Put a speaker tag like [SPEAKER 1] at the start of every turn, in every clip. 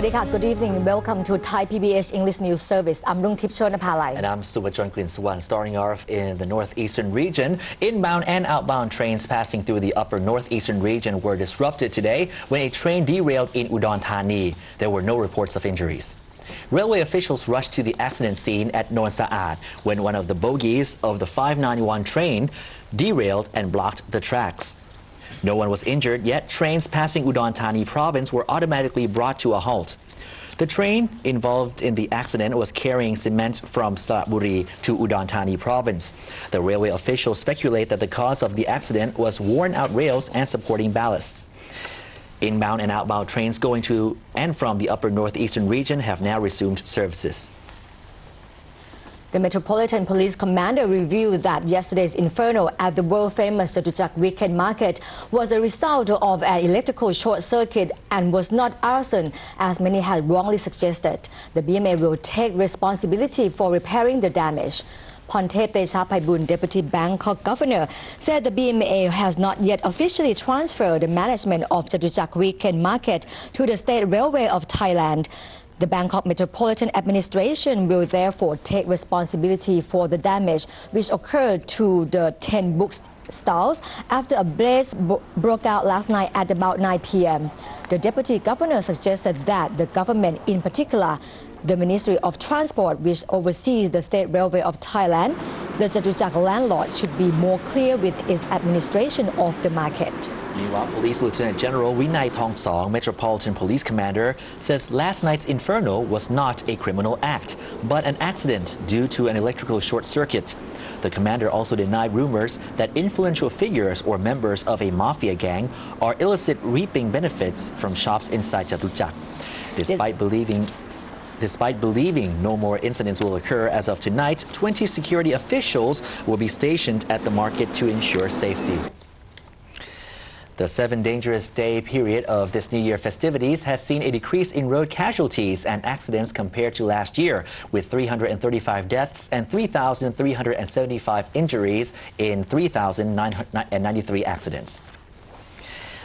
[SPEAKER 1] Good evening and welcome to Thai PBS English News Service. I'm Rungtip Chonapalai.
[SPEAKER 2] And I'm Subhajon Klinsuwan. Starting off in the northeastern region, inbound and outbound trains passing through the upper northeastern region were disrupted today when a train derailed in Udon Thani. There were no reports of injuries. Railway officials rushed to the accident scene at Noon Sa'at when one of the bogies of the 591 train derailed and blocked the tracks. No one was injured, yet trains passing Udon Thani province were automatically brought to a halt. The train involved in the accident was carrying cement from Saraburi to Udon Thani province. The railway officials speculate that the cause of the accident was worn-out rails and supporting ballasts. Inbound and outbound trains going to and from the upper northeastern region have now resumed services.
[SPEAKER 1] The Metropolitan Police Commander revealed that yesterday's inferno at the world-famous Chatuchak Weekend Market was a result of an electrical short circuit and was not arson, as many had wrongly suggested. The BMA will take responsibility for repairing the damage. Pontet Techapaibun, Deputy Bangkok Governor, said the BMA has not yet officially transferred the management of Chatuchak Weekend Market to the State Railway of Thailand. The Bangkok Metropolitan Administration will therefore take responsibility for the damage which occurred to the 10 book stalls after a blaze broke out last night at about 9 p.m. The Deputy Governor suggested that the government, in particular the Ministry of Transport, which oversees the State Railway of Thailand, the Chatuchak landlord, should be more clear with its administration of the market.
[SPEAKER 2] Meanwhile, Police Lieutenant General Winai Thongsong, Metropolitan Police Commander, says last night's inferno was not a criminal act, but an accident due to an electrical short circuit. The commander also denied rumors that influential figures or members of a mafia gang are illicit reaping benefits from shops inside Chatuchak. Despite believing no more incidents will occur as of tonight, 20 security officials will be stationed at the market to ensure safety. The 7 dangerous day period of this New Year festivities has seen a decrease in road casualties and accidents compared to last year, with 335 deaths and 3,375 injuries in 3,993 accidents.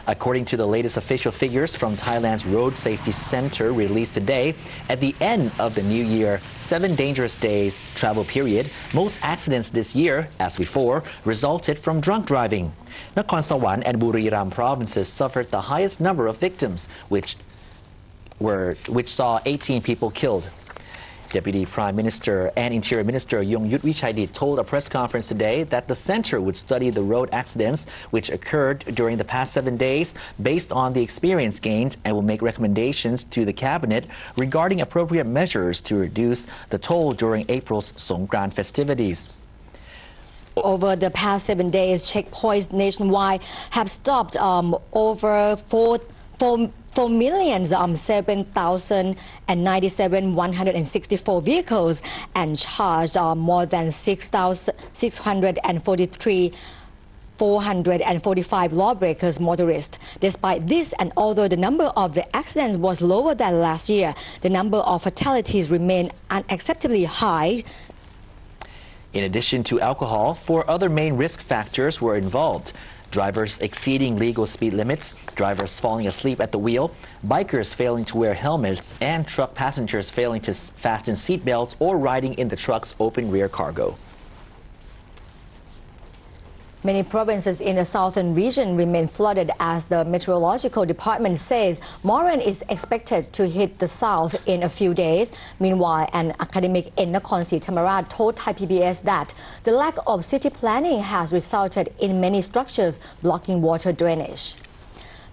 [SPEAKER 2] According to the latest official figures from Thailand's Road Safety Center released today, at the end of the New Year 7 dangerous days travel period, most accidents this year, as before, resulted from drunk driving. Nakhon Sawan and Buriram provinces suffered the highest number of victims, which saw 18 people killed. Deputy Prime Minister and Interior Minister Yongyut Wichaidit told a press conference today that the center would study the road accidents which occurred during the past 7 days based on the experience gained and will make recommendations to the cabinet regarding appropriate measures to reduce the toll during April's Songkran festivities.
[SPEAKER 1] Over the past 7 days, checkpoints nationwide have stopped over 4,007,164 vehicles and charged more than 6,643,445 lawbreakers motorists. Despite this, and although the number of the accidents was lower than last year, the number of fatalities remained unacceptably high.
[SPEAKER 2] In addition to alcohol, 4 other main risk factors were involved: drivers exceeding legal speed limits, drivers falling asleep at the wheel, bikers failing to wear helmets, and truck passengers failing to fasten seatbelts or riding in the truck's open rear cargo.
[SPEAKER 1] Many provinces in the southern region remain flooded as the meteorological department says Moran is expected to hit the south in a few days. Meanwhile, an academic in Nakhon Si Thammarat told Thai PBS that the lack of city planning has resulted in many structures blocking water drainage.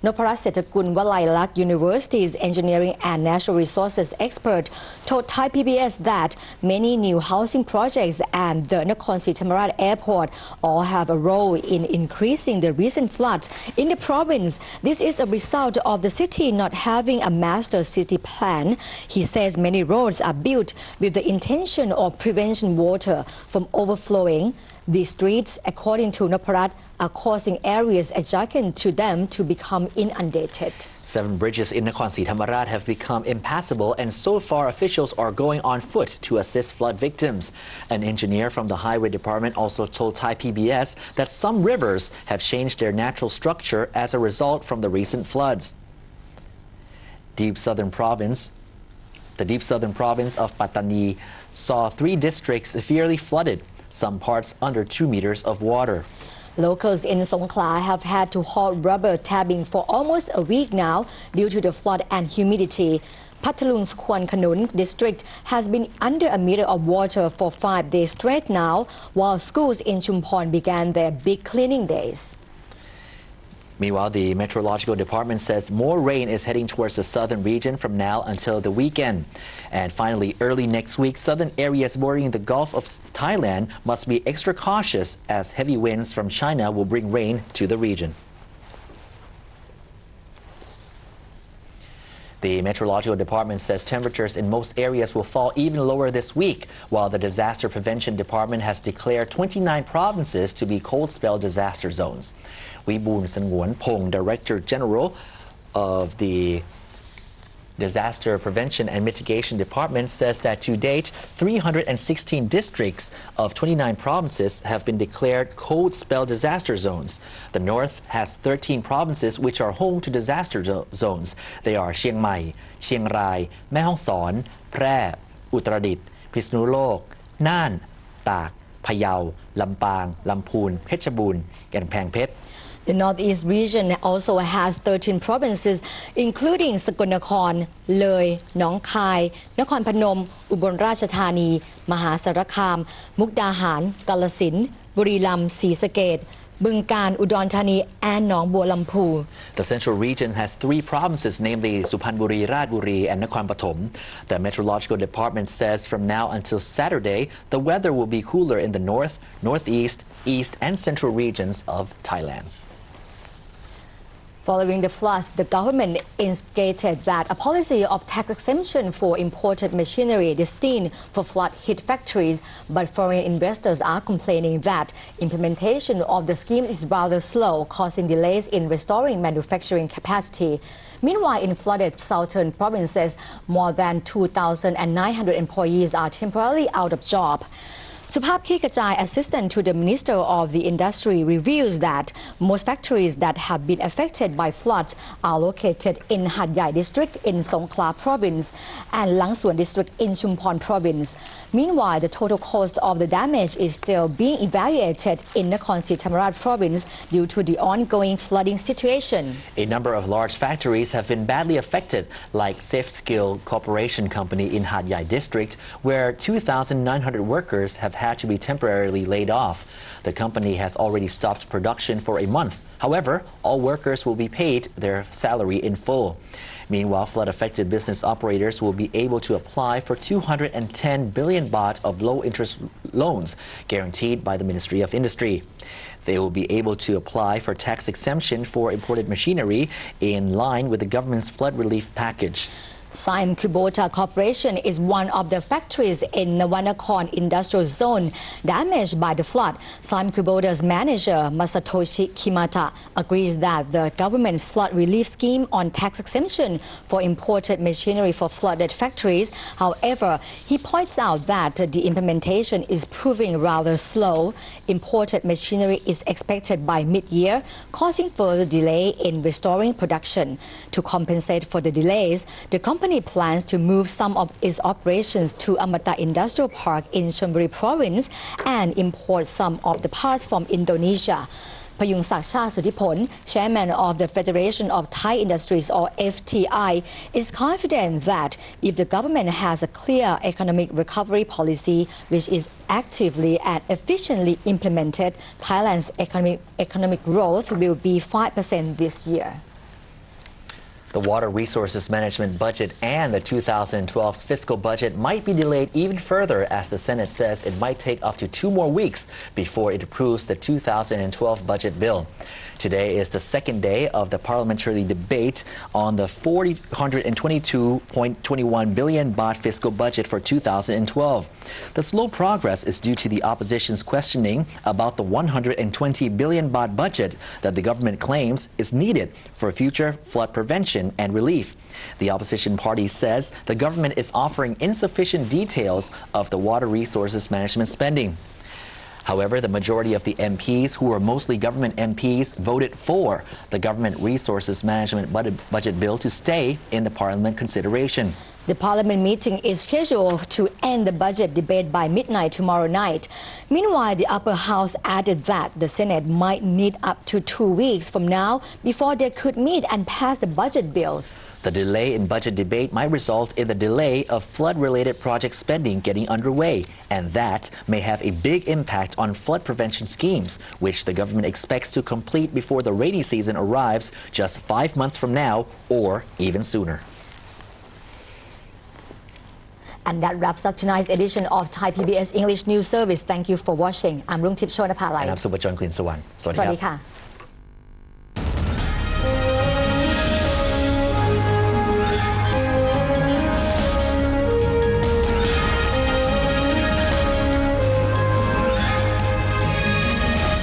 [SPEAKER 1] Noparat Setakul Walailak University's engineering and natural resources expert told Thai PBS that many new housing projects and the Nakhon Si Thammarat airport all have a role in increasing the recent floods in the province. This is a result of the city not having a master city plan. He says many roads are built with the intention of preventing water from overflowing. The streets, according to Noparat, are causing areas adjacent to them to become inundated.
[SPEAKER 2] 7 bridges in Nakhon Si Thammarat have become impassable, and so far officials are going on foot to assist flood victims. An engineer from the Highway Department also told Thai PBS that some rivers have changed their natural structure as a result from the recent floods. The deep southern province of Pattani saw 3 districts severely flooded, some parts under 2 meters of water.
[SPEAKER 1] Locals in Songkhla have had to halt rubber tabbing for almost a week now due to the flood and humidity. Pattalung's Kwan Khanun district has been under a meter of water for 5 days straight now, while schools in Chumphon began their big cleaning days.
[SPEAKER 2] Meanwhile, the Meteorological Department says more rain is heading towards the southern region from now until the weekend. And finally, early next week, southern areas bordering the Gulf of Thailand must be extra cautious as heavy winds from China will bring rain to the region. The Meteorological Department says temperatures in most areas will fall even lower this week, while the Disaster Prevention Department has declared 29 provinces to be cold spell disaster zones. Wiboon Sangwon Pong, Director General of the Disaster Prevention and Mitigation Department, says that to date, 316 districts of 29 provinces have been declared cold spell disaster zones. The North has 13 provinces which are home to disaster zones. They are Chiang Mai, Chiang Rai, Mae Hong Son, Phrae, Uttaradit, Pisnulok, Nan, Tak, Phayao, Lampang, Lamphun, Phetchabun, and Phang Phet.
[SPEAKER 1] The Northeast region also has 13 provinces, including Sakulnakhon, Loi, Nong Khai, Nakhon Phanom, Ubon Ratchathani, Mahasarakham, Mukdahan, Kalasin, Buriram,ศรีสะเกษ Bungkan, Udon Thani, and Nong Baw Lampu.
[SPEAKER 2] The central region has 3 provinces, namely Suphanburi, Ratburi, and Nakhon Pathom. The Meteorological Department says from now until Saturday, the weather will be cooler in the north, northeast, east, and central regions of Thailand.
[SPEAKER 1] Following the floods, the government instigated that a policy of tax exemption for imported machinery destined for flood-hit factories, but foreign investors are complaining that implementation of the scheme is rather slow, causing delays in restoring manufacturing capacity. Meanwhile, in flooded southern provinces, more than 2,900 employees are temporarily out of job. Supap Kikachai, assistant to the Minister of the Industry, reveals that most factories that have been affected by floods are located in Hat Yai district in Songkhla province and Langsuan district in Chumphon province. Meanwhile, the total cost of the damage is still being evaluated in Nakhon Si Thammarat province due to the ongoing flooding situation.
[SPEAKER 2] A number of large factories have been badly affected, like Safe Skill Corporation Company in Hat Yai district, where 2,900 workers have had to be temporarily laid off. The company has already stopped production for a month. However, all workers will be paid their salary in full. Meanwhile, flood-affected business operators will be able to apply for 210 billion baht of low-interest loans guaranteed by the Ministry of Industry. They will be able to apply for tax exemption for imported machinery in line with the government's flood relief package.
[SPEAKER 1] Siam Kubota Corporation is one of the factories in Nawanakhon Industrial Zone damaged by the flood. Siam Kubota's manager, Masatoshi Kimata, agrees that the government's flood relief scheme on tax exemption for imported machinery for flooded factories. However, he points out that the implementation is proving rather slow. Imported machinery is expected by mid-year, causing further delay in restoring production. To compensate for the delays, the company plans to move some of its operations to Amata Industrial Park in Chonburi Province and import some of the parts from Indonesia. Payung Sakcha Sudipon, chairman of the Federation of Thai Industries or FTI, is confident that if the government has a clear economic recovery policy which is actively and efficiently implemented, Thailand's economic growth will be 5% this year.
[SPEAKER 2] The Water Resources Management budget and the 2012 fiscal budget might be delayed even further, as the Senate says it might take up to 2 more weeks before it approves the 2012 budget bill. Today is the second day of the parliamentary debate on the 422.21 billion baht fiscal budget for 2012. The slow progress is due to the opposition's questioning about the 120 billion baht budget that the government claims is needed for future flood prevention and relief. The opposition party says the government is offering insufficient details of the water resources management spending. However, the majority of the MPs, who are mostly government MPs, voted for the Government Resources Management Budget Bill to stay in the Parliament consideration.
[SPEAKER 1] The Parliament meeting is scheduled to end the budget debate by midnight tomorrow night. Meanwhile, the upper house added that the Senate might need up to 2 weeks from now before they could meet and pass the budget bills.
[SPEAKER 2] The delay in budget debate might result in the delay of flood-related project spending getting underway, and that may have a big impact on flood prevention schemes, which the government expects to complete before the rainy season arrives just 5 months from now or even sooner.
[SPEAKER 1] And that wraps up tonight's edition of Thai PBS English News Service. Thank you for watching. I'm Rungtip Chonapalai.
[SPEAKER 2] And I'm Subhajan Klinsawan.
[SPEAKER 1] สวัสดีค่ะ